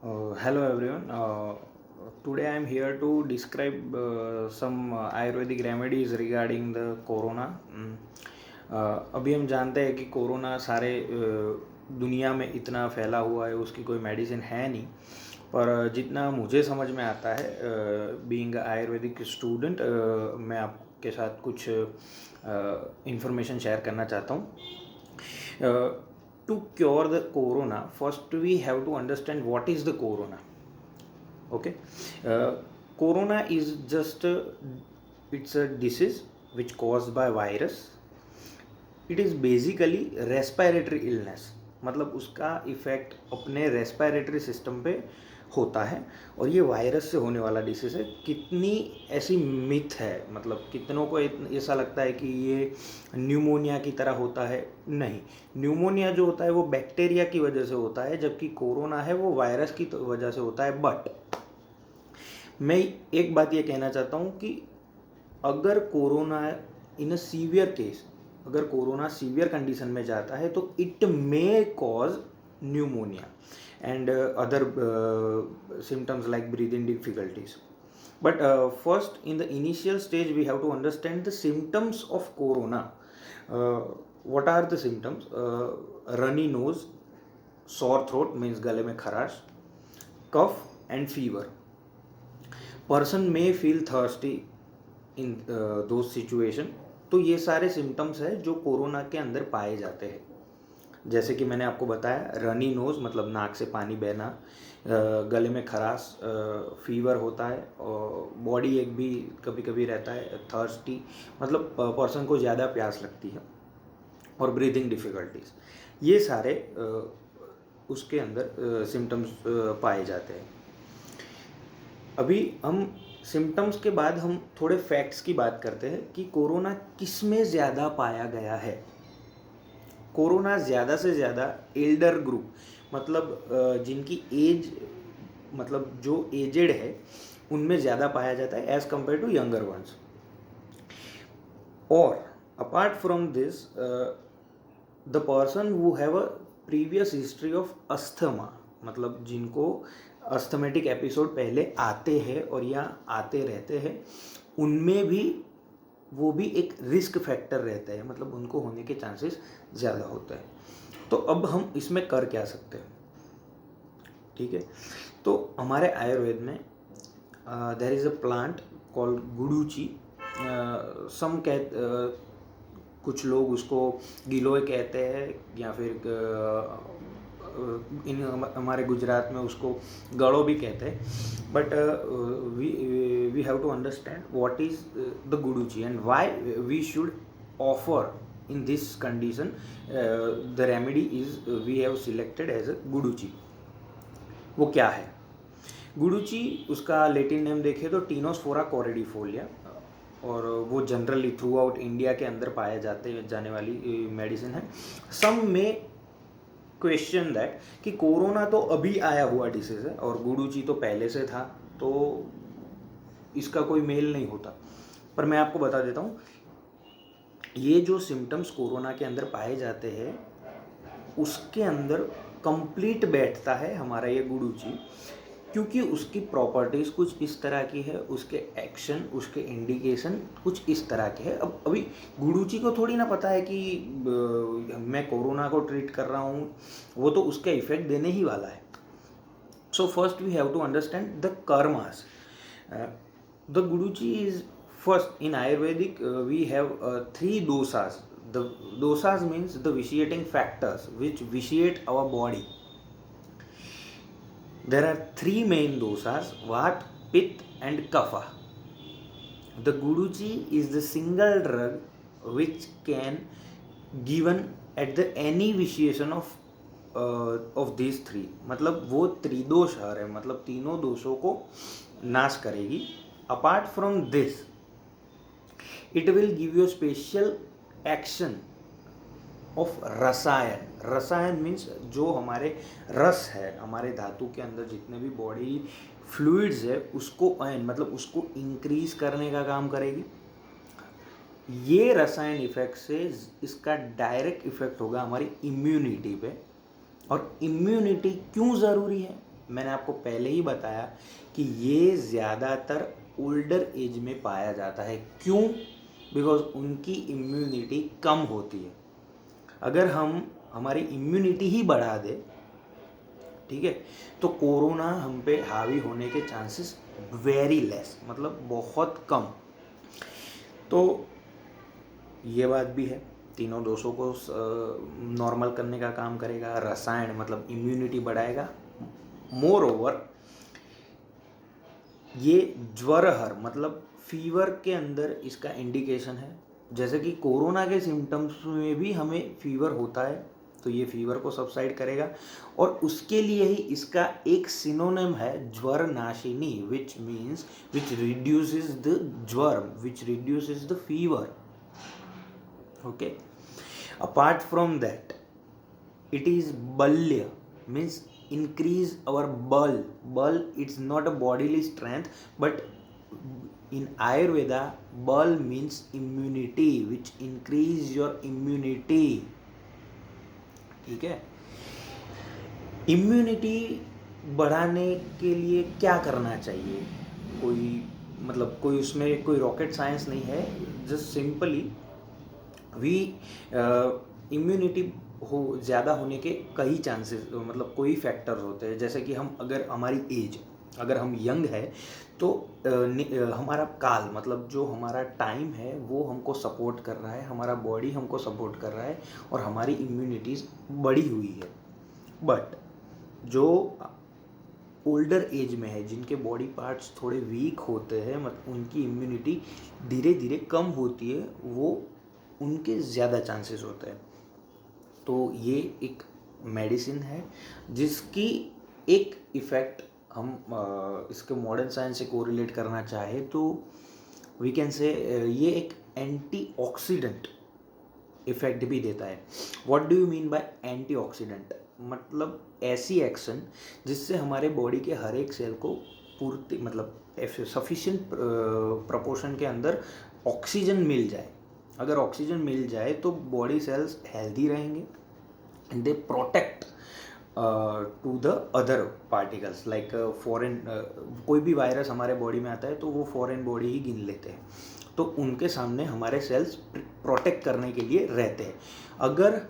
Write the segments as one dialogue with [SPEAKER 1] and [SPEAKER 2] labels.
[SPEAKER 1] Hello everyone. Today I am here to describe some Ayurvedic remedies regarding the corona. अभी हम जानते हैं कि कोरोना सारे दुनिया में इतना फैला हुआ है, उसकी कोई मेडिसिन है नहीं। पर जितना मुझे समझ में आता है, बीइंग आयुर्वेदिक स्टूडेंट, मैं आपके साथ कुछ इंफॉर्मेशन शेयर करना चाहता हूँ। To cure the corona, first we have to understand what is the corona. Okay. Corona is just it's a disease which caused by virus. It is basically respiratory illness. मतलब उसका effect अपने respiratory system पे होता है और ये virus से होने वाला डिसीज़ है। कितनी ऐसी मिथ है, मतलब कितनों को ऐसा लगता है कि ये न्यूमोनिया की तरह होता है। नहीं, न्यूमोनिया जो होता है वो बैक्टीरिया की वजह से होता है, जबकि कोरोना है वो वायरस की वजह से होता है। बट मैं एक बात ये कहना चाहता हूँ कि अगर corona in a severe case, अगर कोरोना सीवियर कंडीशन में जाता है तो it may cause pneumonia and other symptoms like breathing difficulties. But first, in the initial stage, we have to understand the symptoms of corona. What are the symptoms? Runny nose, sore throat means गले में खराश, cough and fever. Person may feel thirsty in those situation. तो ये सारे symptoms है जो corona के अंदर पाए जाते हैं। जैसे कि मैंने आपको बताया, रनी नोज़ मतलब नाक से पानी बहना, गले में खराश, फीवर होता है, और बॉडी एक भी कभी कभी रहता है, थर्स्टी मतलब पर्सन को ज़्यादा प्यास लगती है, और ब्रीदिंग डिफ़िकल्टीज। ये सारे उसके अंदर सिम्टम्स पाए जाते हैं। अभी हम सिम्टम्स के बाद हम थोड़े फैक्ट्स की बात करते हैं कि कोरोना किस में ज़्यादा पाया गया है। कोरोना ज़्यादा से ज़्यादा एल्डर ग्रुप, मतलब जिनकी एज, मतलब जो एजेड है उनमें ज़्यादा पाया जाता है as compare to younger ones. और apart from this, the person who have a previous history of asthma, मतलब जिनको अस्थमेटिक एपिसोड पहले आते हैं और या आते रहते हैं, उनमें भी वो भी एक रिस्क फैक्टर रहता है, मतलब उनको होने के चांसेस ज़्यादा होते हैं। तो अब हम इसमें कर क्या सकते हैं, ठीक है। तो हमारे आयुर्वेद में there is a plant called guduchi. Some कुछ लोग उसको गिलोय कहते हैं, या फिर इन हमारे गुजरात में उसको गड़ो भी कहते हैं। But we have to understand what is the guduchi and why we should offer in this condition the remedy is we have selected as a guduchi. वो क्या है गुडुची? उसका लेटिन नेम देखें तो टीनोस्फोरा कोरिडीफोलिया, और वो जनरली थ्रू आउट इंडिया के अंदर पाए जाने वाली मेडिसिन है। सम में क्वेश्चन दैट कि कोरोना तो अभी आया हुआ डिसीज़ है और गुडुची तो पहले से था, तो इसका कोई मेल नहीं होता। पर मैं आपको बता देता हूँ, ये जो सिम्टम्स कोरोना के अंदर पाए जाते हैं उसके अंदर कंप्लीट बैठता है हमारा ये गुडुची, क्योंकि उसकी प्रॉपर्टीज़ कुछ इस तरह की है, उसके एक्शन, उसके इंडिकेशन कुछ इस तरह के हैं। अब अभी गुडुची को थोड़ी ना पता है कि मैं कोरोना को ट्रीट कर रहा हूँ, वो तो उसका इफेक्ट देने ही वाला है। So first we have to understand the karmas. The guduchi is first in Ayurvedic we have 3 dosas. The dosas means the vitiating factors which vitiate our body. There are 3 main dosas: Vat, Pitta and Kapha. The Guduchi is the single drug which can given at the any vitiation of these 3. मतलब वो त्रिदोष है, मतलब तीनों दोषों को नाश करेगी। Apart from this, it will give you a special action of रसायन। रसायन मीन्स जो हमारे रस है, हमारे धातु के अंदर जितने भी बॉडी फ्लूइड्स है उसको मतलब उसको इंक्रीज करने का काम करेगी। ये रसायन इफेक्ट से इसका डायरेक्ट इफेक्ट होगा हमारी इम्यूनिटी पे। और इम्यूनिटी क्यों ज़रूरी है? मैंने आपको पहले ही बताया कि ये ज़्यादातर ओल्डर एज में पाया जाता है। क्यों? बिकॉज उनकी इम्यूनिटी कम होती है। अगर हम हमारी इम्यूनिटी ही बढ़ा दे, ठीक है, तो कोरोना हम पे हावी होने के चांसेस वेरी लेस, मतलब बहुत कम। तो ये बात भी है, तीनों दोषों को नॉर्मल करने का काम करेगा। रसायन मतलब इम्यूनिटी बढ़ाएगा। मोर ओवर ये ज्वरहर मतलब फीवर के अंदर इसका इंडिकेशन है। जैसे कि कोरोना के सिम्टम्स में भी हमें फीवर होता है, तो ये फीवर को सबसाइड करेगा। और उसके लिए ही इसका एक सिनोनिम है ज्वर नाशिनी, which means which reduces the ज्वर, which reduces the fever. Okay, apart from that it is balya, means increase our bal. It's not a bodily strength, but in ayurveda bal means immunity, which increase your immunity. ठीक है, immunity बढ़ाने के लिए क्या करना चाहिए? कोई मतलब कोई उसमें कोई रॉकेट साइंस नहीं है। जस्ट सिंपली वी इम्यूनिटी हो ज़्यादा होने के कई चांसेस, मतलब कोई फैक्टर्स होते हैं। जैसे कि हम अगर हमारी एज, अगर हम यंग है तो हमारा काल मतलब जो हमारा टाइम है वो हमको सपोर्ट कर रहा है, हमारा बॉडी हमको सपोर्ट कर रहा है और हमारी इम्यूनिटीज़ बढ़ी हुई है। बट जो ओल्डर एज में है, जिनके बॉडी पार्ट्स थोड़े वीक होते हैं, मतलब उनकी इम्यूनिटी धीरे धीरे कम होती है, वो उनके ज़्यादा चांसेस होते हैं। तो ये एक मेडिसिन है जिसकी एक इफ़ेक्ट हम इसके मॉडर्न साइंस से कोरिलेट करना चाहे तो वी कैन से ये एक एंटीऑक्सीडेंट इफ़ेक्ट भी देता है। What do you mean by antioxidant? मतलब ऐसी एक्शन जिससे हमारे बॉडी के हर एक सेल को पूर्ति मतलब सफिशिएंट प्रपोर्शन के अंदर ऑक्सीजन मिल जाए। अगर ऑक्सीजन मिल जाए तो बॉडी सेल्स हेल्दी रहेंगे and they protect to the other particles like foreign. कोई भी वायरस हमारे बॉडी में आता है तो वो फॉरेन बॉडी ही गिन लेते हैं, तो उनके सामने हमारे सेल्स प्रोटेक्ट करने के लिए रहते हैं। अगर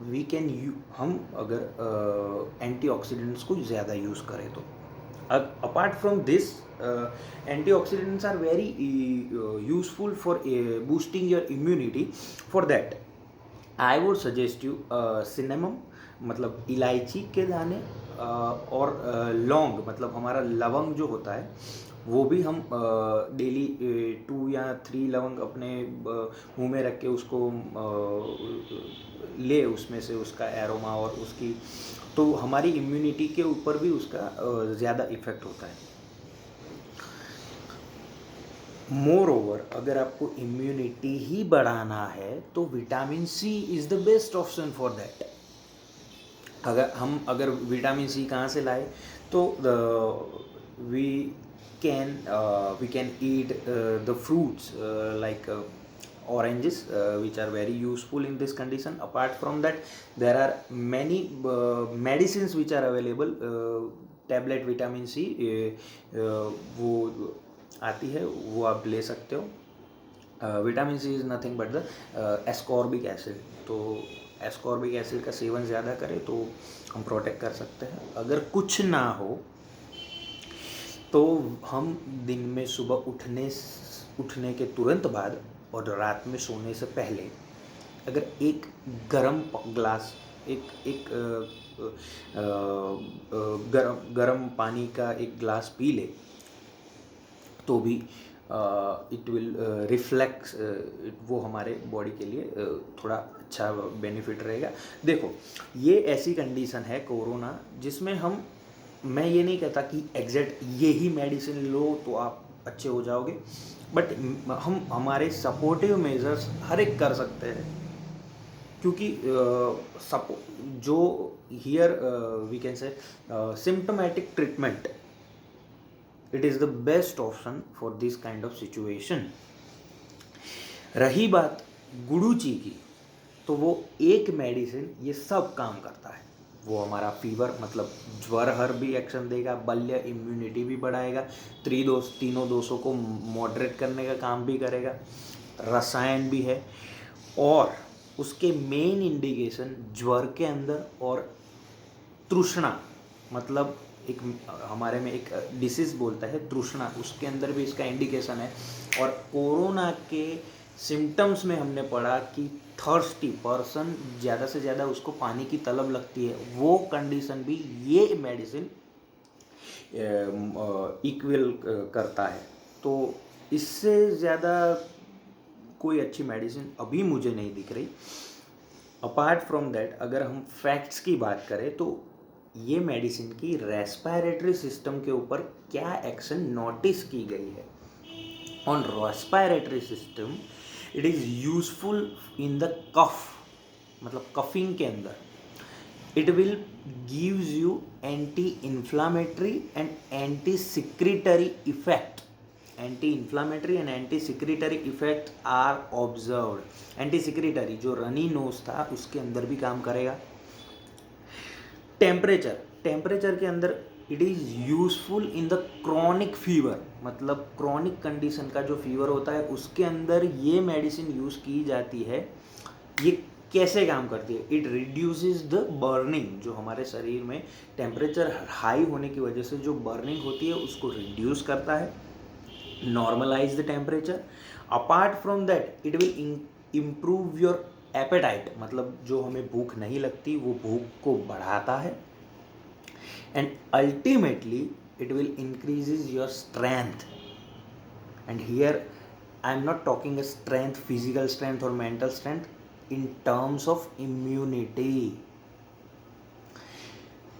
[SPEAKER 1] वी कैन हम अगर एंटीऑक्सीडेंट्स को ज़्यादा यूज़ करें तो। Apart from this, antioxidants are very useful for boosting your immunity. For that I would suggest you cinnamon मतलब इलायची के दाने और लौंग मतलब हमारा लवंग जो होता है वो भी हम डेली 2 या 3 लवंग अपने मुंह में रख के उसको ले, उसमें से उसका एरोमा और उसकी, तो हमारी इम्यूनिटी के ऊपर भी उसका ज़्यादा इफेक्ट होता है। मोर ओवर अगर आपको इम्यूनिटी ही बढ़ाना है तो vitamin C is the best option for that. अगर विटामिन सी कहाँ से लाए तो we can eat the fruits like oranges which are very useful in this condition. Apart from that there are many medicines which are available, tablet vitamin C वो आती है, वो आप ले सकते हो। Vitamin C is nothing but the ascorbic acid. तो ascorbic acid का सेवन ज़्यादा करें तो हम प्रोटेक्ट कर सकते हैं। अगर कुछ ना हो तो हम दिन में सुबह उठने के तुरंत बाद और रात में सोने से पहले अगर एक गरम ग्लास एक गरम पानी का एक ग्लास पी ले तो भी इट विल रिफ्लेक्स, वो हमारे बॉडी के लिए थोड़ा अच्छा बेनिफिट रहेगा। देखो ये ऐसी कंडीशन है कोरोना जिसमें मैं ये नहीं कहता कि एग्जैक्ट ये ही मेडिसिन लो तो आप अच्छे हो जाओगे, बट हम हमारे सपोर्टिव मेजर्स हर एक कर सकते हैं। क्योंकि जो here we can say symptomatic treatment, it is the best option for this kind of situation. रही बात गुडुची की, तो वो एक मेडिसिन ये सब काम करता है। वो हमारा फीवर मतलब ज्वर हर भी एक्शन देगा, बल्य इम्यूनिटी भी बढ़ाएगा, तीनों दोषों को मॉडरेट करने का काम भी करेगा, रसायन भी है। और उसके मेन इंडिकेशन ज्वर के अंदर और तृष्णा, मतलब एक हमारे में एक डिसीज बोलता है तृष्णा, उसके अंदर भी इसका इंडिकेशन है। और कोरोना के सिम्टम्स में हमने पढ़ा कि थर्स्टी पर्सन, ज़्यादा से ज़्यादा उसको पानी की तलब लगती है, वो कंडीशन भी ये मेडिसिन इक्वल करता है। तो इससे ज़्यादा कोई अच्छी मेडिसिन अभी मुझे नहीं दिख रही। अपार्ट फ्रॉम दैट, अगर हम फैक्ट्स की बात करें तो ये मेडिसिन की रेस्पिरेटरी सिस्टम के ऊपर क्या एक्शन नोटिस की गई है। On respiratory system it is useful in the cough, मतलब कफिंग के अंदर it will gives you anti inflammatory and anti secretory effect. Anti inflammatory and anti secretory effect are observed. Anti secretory जो runny nose था उसके अंदर भी काम करेगा। टेम्परेचर के अंदर it is useful in the chronic fever, मतलब क्रॉनिक कंडीशन का जो फीवर होता है उसके अंदर ये मेडिसिन यूज़ की जाती है। ये कैसे काम करती है? इट रिड्यूसेस द बर्निंग, जो हमारे शरीर में टेम्परेचर हाई होने की वजह से जो बर्निंग होती है उसको रिड्यूस करता है, normalise the temperature. Apart from that it will improve your appetite, मतलब जो हमें भूख नहीं लगती वो भूख को बढ़ाता है। And ultimately it will increases your strength. And here I am not talking a strength, physical strength और mental strength, in terms of immunity.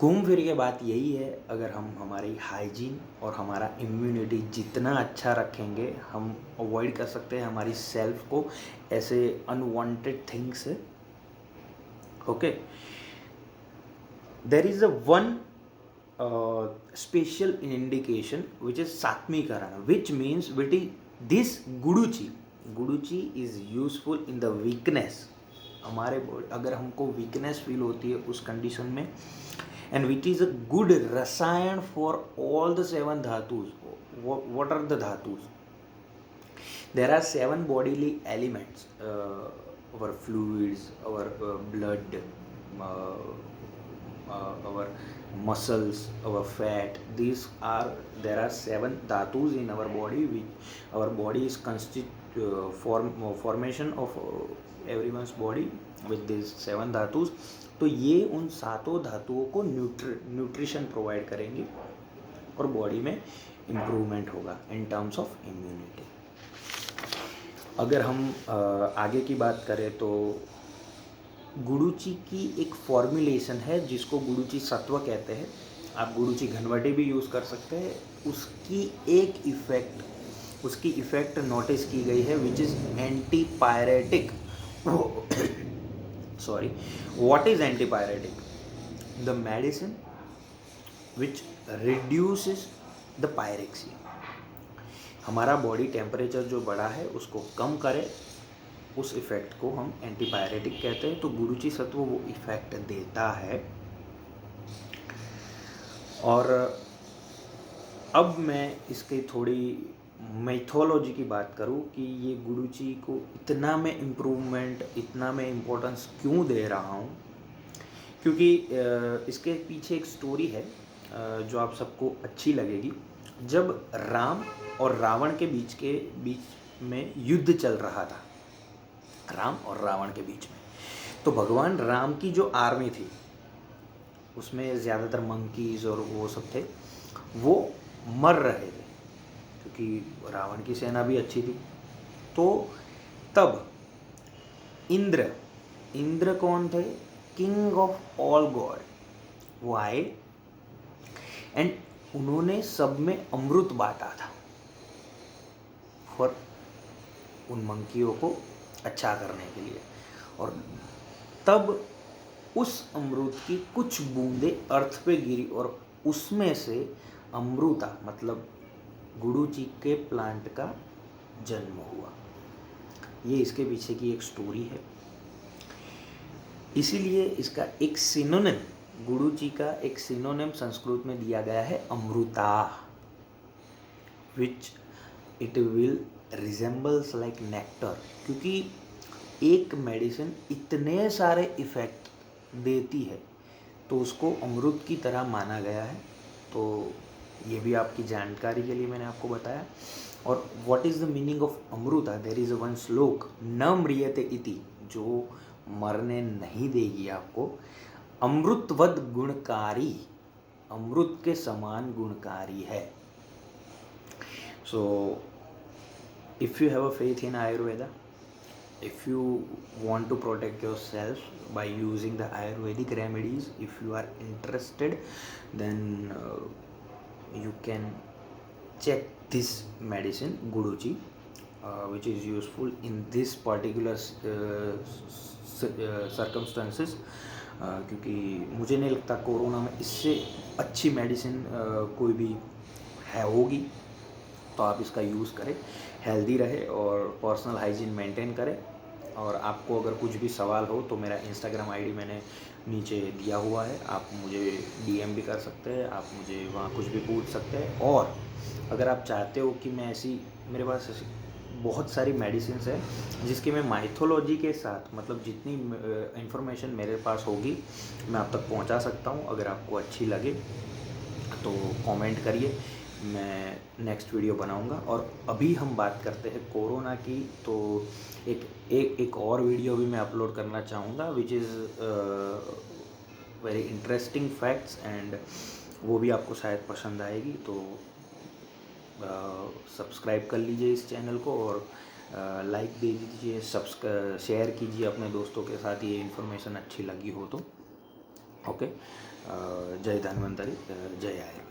[SPEAKER 1] घूम फिर के बात यही है, अगर हम हमारी हाइजीन और हमारा इम्यूनिटी जितना अच्छा रखेंगे, हम अवॉइड कर सकते हैं हमारी सेल्फ को ऐसे अनवांटेड थिंग्स से। Okay, there is a one special indication which is सात्मीकरण, which means with is this guduchi is useful in the weakness. हमारे बॉडी अगर हमको वीकनेस फील होती है उस कंडीशन में, and which is a good rasayan for all the 7 dhatus. What are the dhatus? There are 7 bodily elements, our fluids, our blood, our muscles, our fat. There are 7 dhatus in our body, which our body is formation of everyone's body with these 7 धातुस। तो ये उन 7 धातुओं को nutrition provide करेंगे और body में improvement होगा इन terms of immunity. अगर हम आगे की बात करें तो गुडुची की एक फॉर्मुलेशन है जिसको गुडुची सत्व कहते हैं। आप गुडुची घनवटी भी यूज़ कर सकते हैं। उसकी इफ़ेक्ट नोटिस की गई है which is antipyretic. Sorry, what is antipyretic? The medicine which reduces the pyrexia। हमारा बॉडी टेम्परेचर जो बढ़ा है उसको कम करे, उस इफ़ेक्ट को हम एंटीपायरेटिक कहते हैं। तो गुडुची सत्व वो इफ़ेक्ट देता है। और अब मैं इसकी थोड़ी मैथोलॉजी की बात करूँ कि ये गुडुची को इतना मैं इम्पोर्टेंस क्यों दे रहा हूँ, क्योंकि इसके पीछे एक स्टोरी है जो आप सबको अच्छी लगेगी। जब राम और रावण के बीच में युद्ध चल रहा था, राम और रावण के बीच में, तो भगवान राम की जो आर्मी थी उसमें ज़्यादातर मंकीज़ और वो सब थे, वो मर रहे थे क्योंकि रावण की सेना भी अच्छी थी। तो तब इंद्र कौन थे? किंग ऑफ ऑल गॉड, वो आए एंड उन्होंने सब में अमृत बांटा था फॉर उन मंकियों को अच्छा करने के लिए। और तब उस अमृत की कुछ बूंदें अर्थ पे गिरी और उसमें से अमृता मतलब गुडुची के प्लांट का जन्म हुआ। ये इसके पीछे की एक स्टोरी है। इसीलिए इसका एक सिनोनिम गुडुचि का एक सिनोनिम संस्कृत में दिया गया है Amrita, which it will resembles like nectar, क्योंकि एक मेडिसिन इतने सारे इफ़ेक्ट देती है तो उसको अमृत की तरह माना गया है। तो ये भी आपकी जानकारी के लिए मैंने आपको बताया। और what is the meaning of Amrita? There is one shloka, न म्रियते इति, जो मरने नहीं देगी आपको, अमृतवद गुणकारी, अमृत के समान गुणकारी है। So if you have a faith in Ayurveda, if you want to protect yourself by using the Ayurvedic remedies, if you are interested, then you can check this medicine Guduchi, which is useful in this particular circumstances, क्योंकि मुझे नहीं लगता corona में इससे अच्छी medicine कोई भी है होगी। तो आप इसका यूज़ करें, हेल्दी रहे और पर्सनल हाइजीन मेंटेन करें। और आपको अगर कुछ भी सवाल हो तो मेरा इंस्टाग्राम आईडी मैंने नीचे दिया हुआ है, आप मुझे डीएम भी कर सकते हैं, आप मुझे वहाँ कुछ भी पूछ सकते हैं। और अगर आप चाहते हो कि मैं ऐसी, मेरे पास ऐसी बहुत सारी मेडिसिन है जिसकी मैं माइथोलॉजी के साथ, मतलब जितनी इन्फॉर्मेशन मेरे पास होगी मैं आप तक पहुँचा सकता हूँ। अगर आपको अच्छी लगे तो कमेंट करिए, मैं नेक्स्ट वीडियो बनाऊंगा। और अभी हम बात करते हैं कोरोना की, तो एक और वीडियो भी मैं अपलोड करना चाहूँगा, which is very interesting facts, and वो भी आपको शायद पसंद आएगी। तो सब्सक्राइब कर लीजिए इस चैनल को और लाइक दे दीजिए, शेयर कीजिए अपने दोस्तों के साथ ये इन्फॉर्मेशन अच्छी लगी हो तो। ओके, जय धन्वंतरी, जय आयुर्वेद।